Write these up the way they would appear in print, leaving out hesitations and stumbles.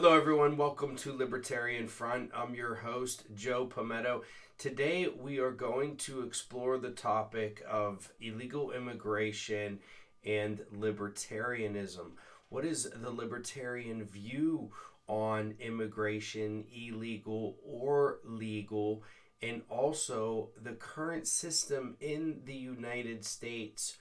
Hello everyone, welcome to Libertarian Front. I'm your host, Joe Palmetto. Today we are going to explore the topic of illegal immigration and libertarianism. What is the libertarian view on immigration, illegal or legal, and also the current system in the United States?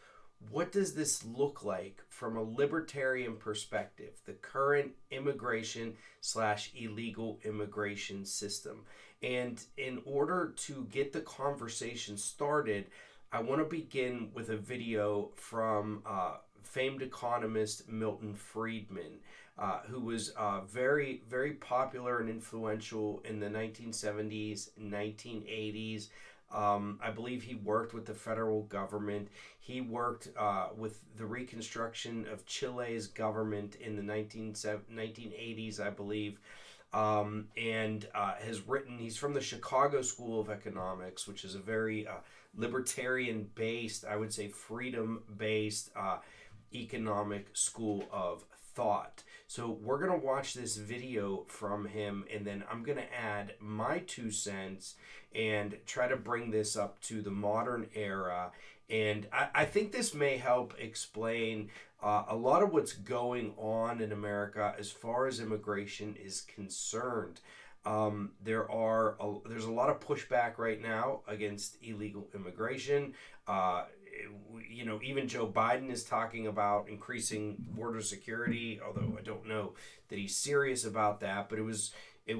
What does this look like from a libertarian perspective, the current immigration / illegal immigration system? And in order to get the conversation started, I want to begin with a video from famed economist Milton Friedman, who was very, very popular and influential in the 1970s, 1980s. I believe he worked with the federal government. He worked with the reconstruction of Chile's government in the 1980s, I believe, and has written, he's from the Chicago School of Economics, which is a very libertarian-based, I would say freedom-based economic school of thought. So we're going to watch this video from him, and then I'm going to add my 2 cents and try to bring this up to the modern era. And I think this may help explain a lot of what's going on in America as far as immigration is concerned. There's a lot of pushback right now against illegal immigration. Even Joe Biden is talking about increasing border security, although I don't know that he's serious about that. But it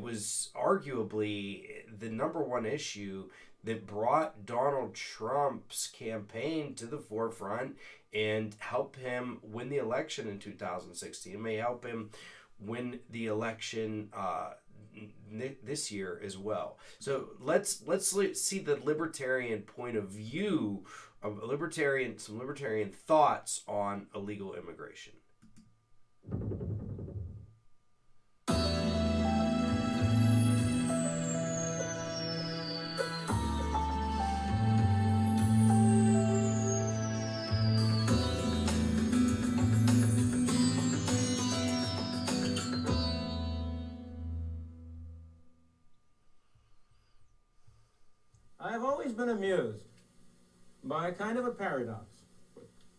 was arguably the number one issue that brought Donald Trump's campaign to the forefront and helped him win the election in 2016. It may help him win the election this year as well. So let's see the libertarian point of view of some libertarian thoughts on illegal immigration. I have always been amused by a kind of a paradox.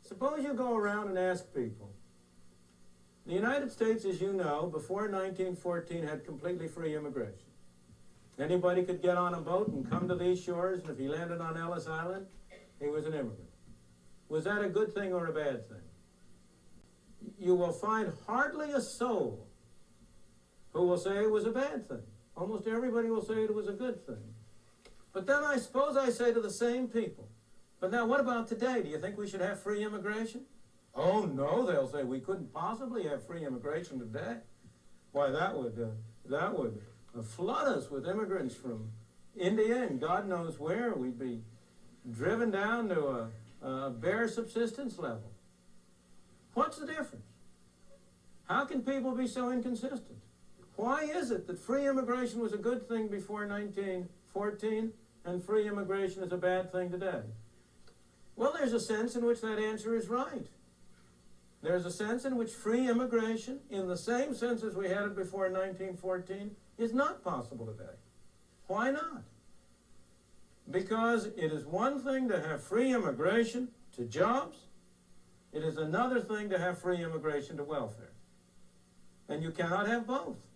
Suppose you go around and ask people. The United States, as you know, before 1914 had completely free immigration. Anybody could get on a boat and come to these shores, and if he landed on Ellis Island, he was an immigrant. Was that a good thing or a bad thing? You will find hardly a soul who will say it was a bad thing. Almost everybody will say it was a good thing. But then I suppose I say to the same people, but now what about today? Do you think we should have free immigration? Oh no, they'll say, we couldn't possibly have free immigration today. Why, that would flood us with immigrants from India and God knows where. We'd be driven down to a bare subsistence level. What's the difference? How can people be so inconsistent? Why is it that free immigration was a good thing before 1914 and free immigration is a bad thing today? Well, there's a sense in which that answer is right. There's a sense in which free immigration, in the same sense as we had it before 1914, is not possible today. Why not? Because it is one thing to have free immigration to jobs. It is another thing to have free immigration to welfare. And you cannot have both.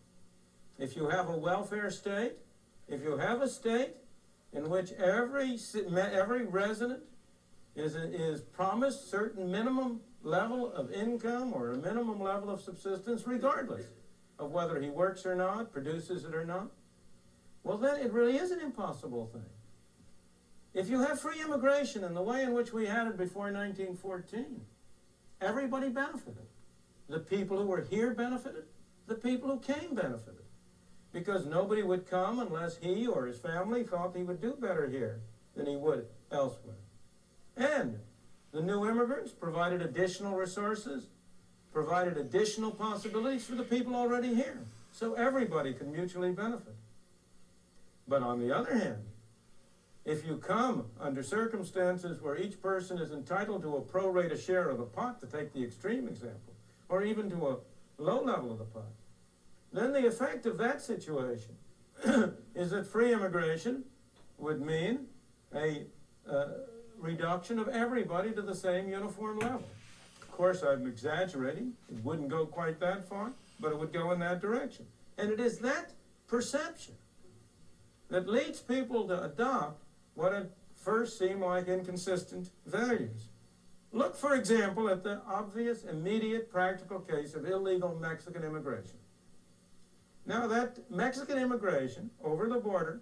If you have a welfare state, if you have a state in which every resident is promised certain minimum level of income or a minimum level of subsistence, regardless of whether he works or not, produces it or not, well then it really is an impossible thing. If you have free immigration in the way in which we had it before 1914, everybody benefited. The people who were here benefited, the people who came benefited. Because nobody would come unless he or his family thought he would do better here than he would elsewhere. And the new immigrants provided additional resources, provided additional possibilities for the people already here. So everybody can mutually benefit. But on the other hand, if you come under circumstances where each person is entitled to a pro rata share of the pot, to take the extreme example, or even to a low level of the pot, then the effect of that situation is that free immigration would mean a reduction of everybody to the same uniform level. Of course, I'm exaggerating. It wouldn't go quite that far, but it would go in that direction. And it is that perception that leads people to adopt what at first seem like inconsistent values. Look, for example, at the obvious, immediate, practical case of illegal Mexican immigration. Now, that Mexican immigration over the border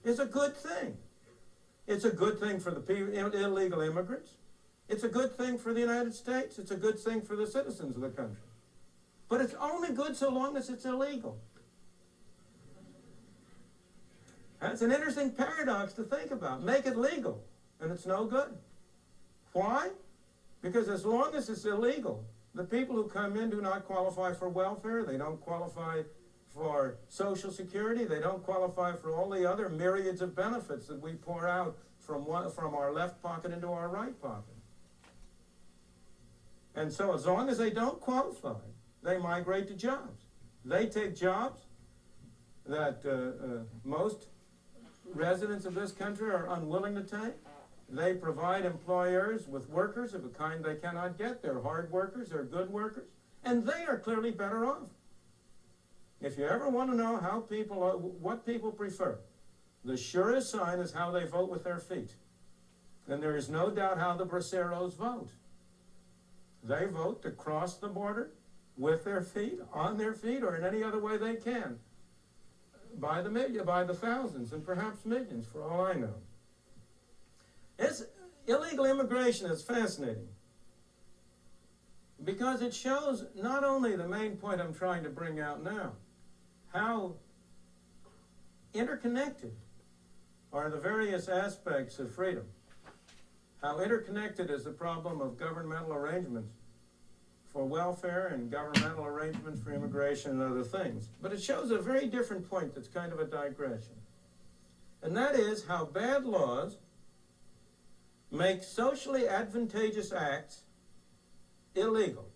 is a good thing. It's a good thing for the illegal immigrants. It's a good thing for the United States. It's a good thing for the citizens of the country. But it's only good so long as it's illegal. That's an interesting paradox to think about. Make it legal, and it's no good. Why? Because as long as it's illegal, the people who come in do not qualify for welfare. They don't qualify for Social Security. They don't qualify for all the other myriads of benefits that we pour out from our left pocket into our right pocket. And so as long as they don't qualify, they migrate to jobs. They take jobs that most residents of this country are unwilling to take. They provide employers with workers of a kind they cannot get. They're hard workers, they're good workers, and they are clearly better off. If you ever want to know how what people prefer, the surest sign is how they vote with their feet. And there is no doubt how the braceros vote. They vote to cross the border with their feet, on their feet, or in any other way they can. By the thousands and perhaps millions, for all I know. Illegal immigration is fascinating because it shows not only the main point I'm trying to bring out now, how interconnected are the various aspects of freedom, how interconnected is the problem of governmental arrangements for welfare and governmental arrangements for immigration and other things. But it shows a very different point that's kind of a digression. And that is how bad laws make socially advantageous acts illegal,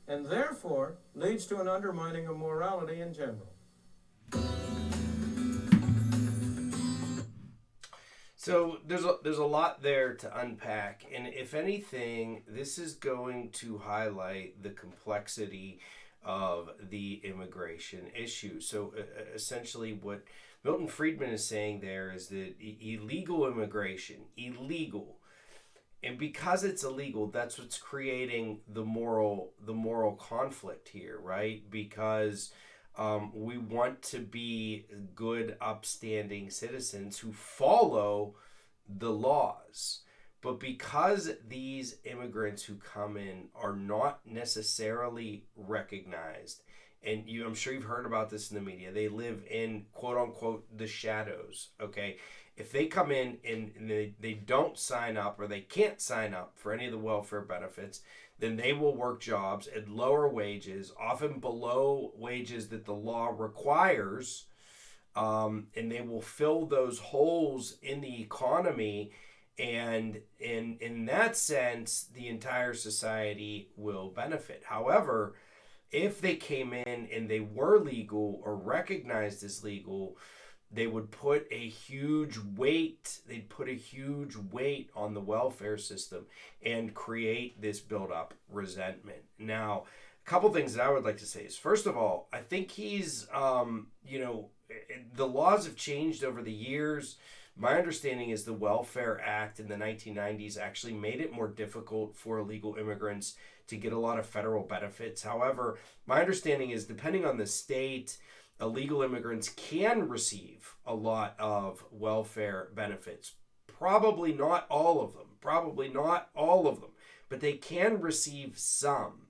and therefore leads to an undermining of morality in general. So there's a lot there to unpack, and if anything, this is going to highlight the complexity of the immigration issue. So essentially what Milton Friedman is saying there is that illegal immigration, illegal, and because it's illegal, that's what's creating the moral conflict here, right? Because we want to be good, upstanding citizens who follow the laws. But because these immigrants who come in are not necessarily recognized, and I'm sure you've heard about this in the media, they live in, quote unquote, the shadows, okay? If they come in and they don't sign up or they can't sign up for any of the welfare benefits, then they will work jobs at lower wages, often below wages that the law requires, and they will fill those holes in the economy, and in that sense, the entire society will benefit. However, if they came in and they were legal or recognized as legal, they would put a huge weight, on the welfare system and create this built-up resentment. Now, a couple things that I would like to say is, first of all, I think he's, the laws have changed over the years. My understanding is the Welfare Act in the 1990s actually made it more difficult for illegal immigrants to get a lot of federal benefits. However, my understanding is, depending on the state, illegal immigrants can receive a lot of welfare benefits. Probably not all of them, but they can receive some.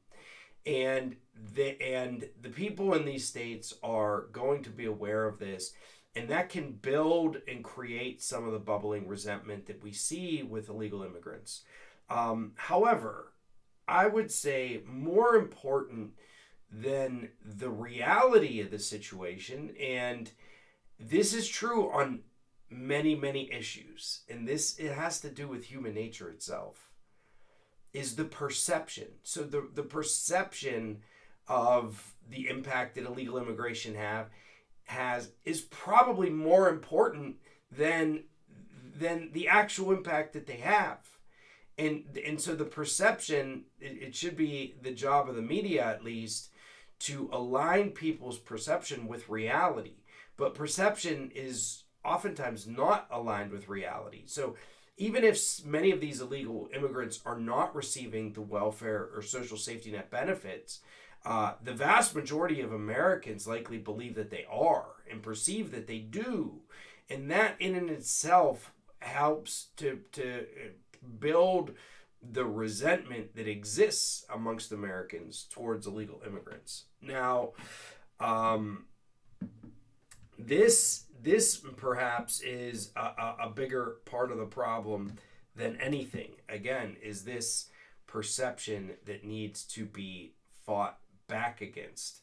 And the people in these states are going to be aware of this, and that can build and create some of the bubbling resentment that we see with illegal immigrants. However, I would say more important than the reality of the situation, and this is true on many, many issues, and it has to do with human nature itself, is the perception. So the perception of the impact that illegal immigration has is probably more important than the actual impact that they have. And so the perception, it should be the job of the media at least to align people's perception with reality. But perception is oftentimes not aligned with reality. So even if many of these illegal immigrants are not receiving the welfare or social safety net benefits, the vast majority of Americans likely believe that they are and perceive that they do. And that in and itself helps to build the resentment that exists amongst Americans towards illegal immigrants. Now, this perhaps is a bigger part of the problem than anything. Again, is this perception that needs to be fought back against.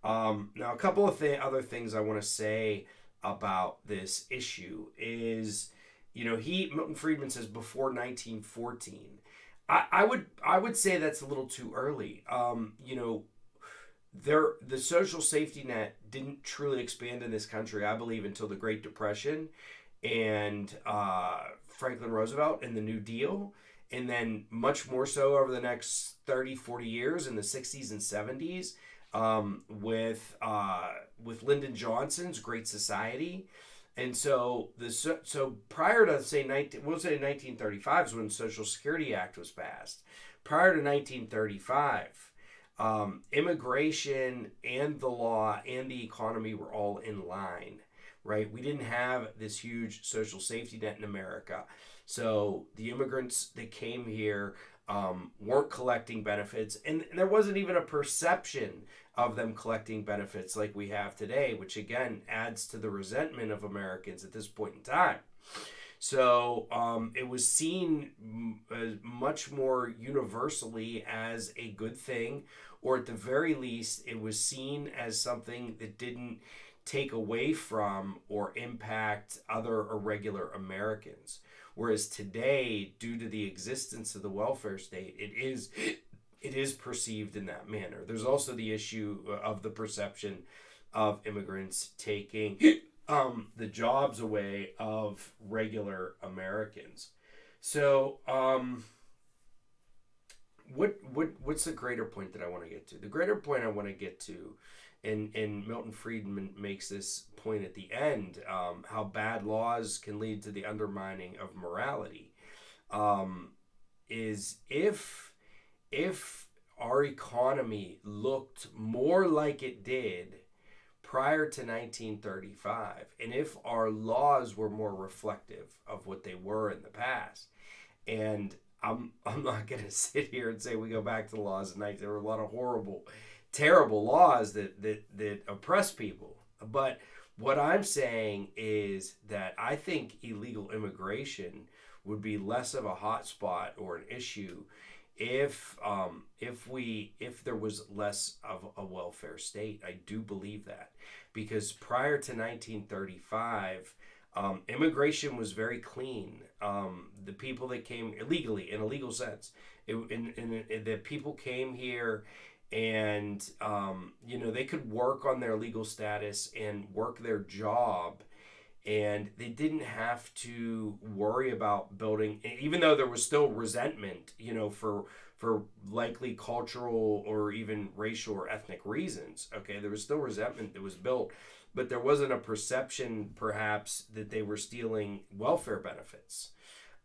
Now, a couple of other things I want to say about this issue is, Milton Friedman says before 1914. I would say that's a little too early. The social safety net didn't truly expand in this country, I believe, until the Great Depression and Franklin Roosevelt and the New Deal, and then much more so over the next 30, 40 years in the 60s and 70s with Lyndon Johnson's Great Society. And so prior to, say, 1935 is when the Social Security Act was passed. Prior to 1935, immigration and the law and the economy were all in line, right? We didn't have this huge social safety net in America. So the immigrants that came here weren't collecting benefits, and there wasn't even a perception of them collecting benefits like we have today, which again adds to the resentment of Americans at this point in time. So it was seen much more universally as a good thing, or at the very least, it was seen as something that didn't take away from or impact other irregular Americans. Whereas today, due to the existence of the welfare state, it is perceived in that manner. There's also the issue of the perception of immigrants taking the jobs away of regular Americans. So, what's the greater point that I want to get to? The greater point I want to get to, and Milton Friedman makes this point at the end, how bad laws can lead to the undermining of morality, is if our economy looked more like it did prior to 1935, and if our laws were more reflective of what they were in the past. And I'm not going to sit here and say we go back to the laws of 19. There were a lot of horrible, terrible laws that oppress people. But what I'm saying is that I think illegal immigration would be less of a hot spot or an issue if there was less of a welfare state. I do believe that, because prior to 1935, immigration was very clean. The people that came illegally, in a legal sense, the people came here, and they could work on their legal status and work their job, and they didn't have to worry about building, even though there was still resentment, for likely cultural or even racial or ethnic reasons. Okay, there was still resentment that was built, but there wasn't a perception, perhaps, that they were stealing welfare benefits,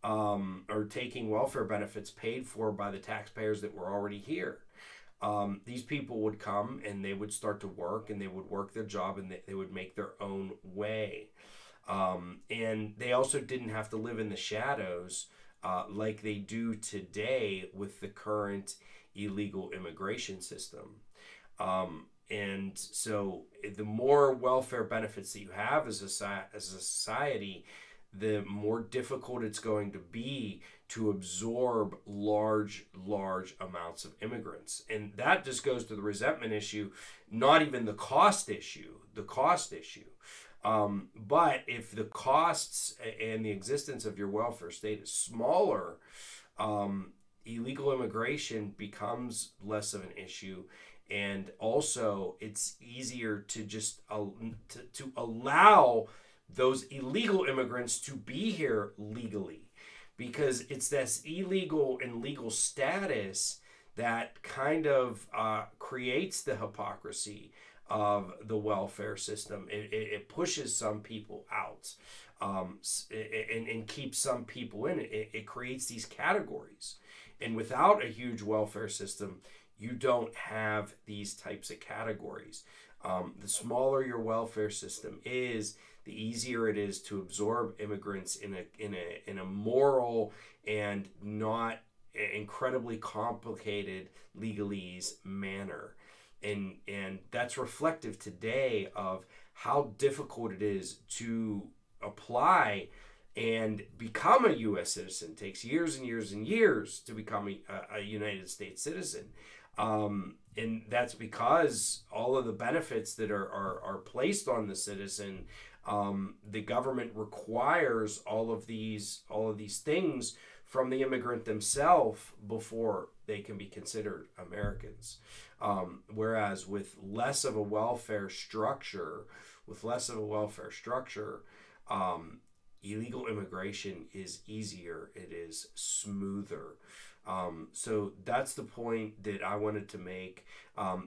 or taking welfare benefits paid for by the taxpayers that were already here. These people would come and they would start to work, and they would work their job, and they would make their own way. And they also didn't have to live in the shadows like they do today with the current illegal immigration system. And so the more welfare benefits that you have as a society, the more difficult it's going to be to absorb large amounts of immigrants. And that just goes to the resentment issue, not even the cost issue. But if the costs and the existence of your welfare state is smaller, illegal immigration becomes less of an issue, And also, it's easier to just to allow those illegal immigrants to be here legally, because it's this illegal and legal status that kind of creates the hypocrisy of the welfare system. It pushes some people out, and keeps some people in. It creates these categories. And without a huge welfare system, you don't have these types of categories. The smaller your welfare system is, the easier it is to absorb immigrants in a moral and not incredibly complicated legalese manner. And that's reflective today of how difficult it is to apply and become a U.S. citizen. It takes years and years and years to become a United States citizen. And that's because all of the benefits that are placed on the citizen, the government requires all of these things from the immigrant themselves before they can be considered Americans. Whereas with less of a welfare structure, illegal immigration is easier. It is smoother. So that's the point that I wanted to make.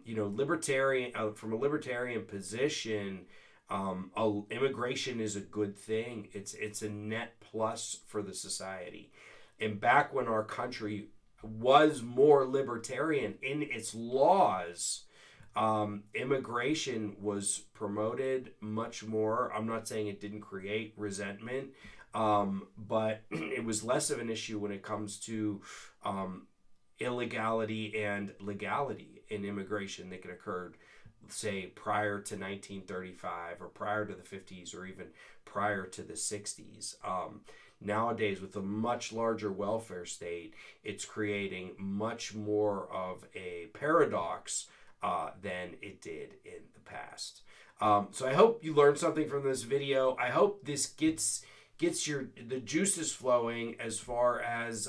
Libertarian, from a libertarian position, immigration is a good thing. It's a net plus for the society. And back when our country was more libertarian in its laws, immigration was promoted much more. I'm not saying it didn't create resentment, but it was less of an issue when it comes to illegality and legality in immigration that could occur, say, prior to 1935 or prior to the 50s or even prior to the 60s. Nowadays, with a much larger welfare state, it's creating much more of a paradox than it did in the past. So I hope you learned something from this video. I hope this gets the juices flowing as far as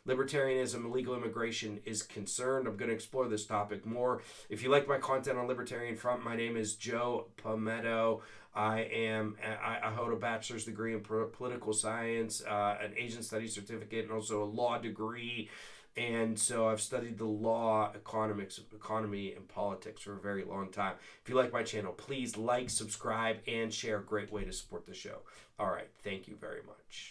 libertarianism and legal immigration is concerned. I'm going to explore this topic more. If you like my content on Libertarian Front, my name is Joe Palmetto. I hold a bachelor's degree in political science, an Asian studies certificate, and also a law degree. And so I've studied the law, economy, and politics for a very long time. If you like my channel, please like, subscribe, and share. Great way to support the show. All right. Thank you very much.